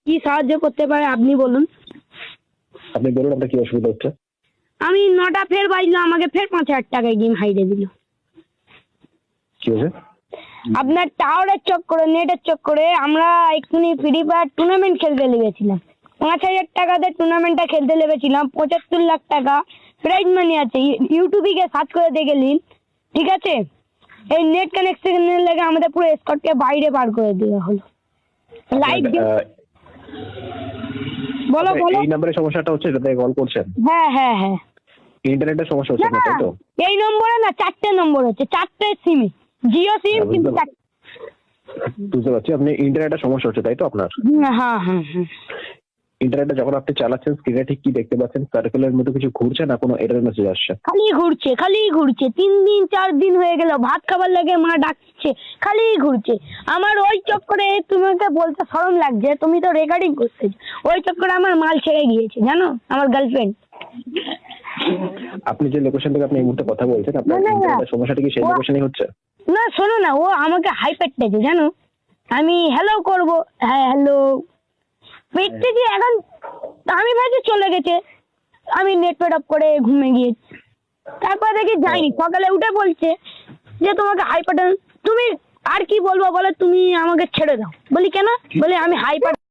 কি সাহায্য করতে পারে আপনি বলুন। আপনি বলুন আপনার কি অসুবিধা হচ্ছে। আমি 9টা ফের বাজলো, আমাকে ফের 5,000 টাকায় গেম হাইরে দিল। কি হয়েছে? আপনার টাওয়ারের চক্করে, নেটের চক্করে আমরা এক্ষুনি ফ্রি ফায়ার টুর্নামেন্ট খেলতে লেগেছিলাম। 5,000 টাকাতে টুর্নামেন্টটা খেলতে লেগেছিলাম। 75 লাখ টাকা প্রাইজ মানি আছে। ইউটিউবে গিয়ে সার্চ করে দেখে নিন, ঠিক আছে। এই নেট কানেকশনের লেগে আমাদের পুরো স্কোয়াডকে বাইরে বার করে দেওয়া হলো। লাইভ বলো বলো। এই নম্বরে সমস্যাটা হচ্ছে, যাতে কল করছেন। হ্যাঁ হ্যাঁ হ্যাঁ। ইন্টারনেটের সমস্যা হচ্ছে আপনার, তাই তো? এই নম্বরে না 4টে নম্বর হচ্ছে, 4টে সিমে, জিও সিম কিন্তু বুঝতে পারছি। আপনি ইন্টারনেটের সমস্যা হচ্ছে, তাই তো আপনার? হ্যাঁ হ্যাঁ হ্যাঁ। ইন্টারনেটে যখন আপনি চালাচ্ছেন স্ক্রিনে ঠিক কি দেখতে পাচ্ছেন? সার্কেলের মধ্যে কিছু ঘুরছে না কোনো এরর মেসেজ আসছে? খালি ঘুরছে, খালি ঘুরছে। 3 দিন 4 দিন হয়ে গেল, ভাত খাবার লাগে মা ডাকছে, খালি ঘুরছে। আমার ওই চক্করে তোমাকে বলতে শরম লাগছে, তুমি তো রেকর্ডিং করতেছো। ওই চক্করে আমার মাল ছেড়ে গিয়েছে, জানো, আমার গার্লফ্রেন্ড। আপনি যে লোকেশন থেকে আপনি এই মুহূর্তে কথা বলছেন, আপনার ইন্টারনেটের সমস্যাটা কি সেই লোকেশনেই হচ্ছে? না শোনো না, ও আমাকে হাইপারটেছে, জানো। আমি হ্যালো করব, হ্যাঁ হ্যালো পেটে যে এখন আমি ভাবছি চলে গেছে। আমি নেট পেট অফ করে ঘুমিয়ে গিয়েছি। তারপর দেখি যাইনি, সকালে উঠে বলছে যে তোমাকে হাইপার। তুমি আর কি বলবো বলো, তুমি আমাকে ছেড়ে দাও। বলি কেন? বলে আমি হাইপার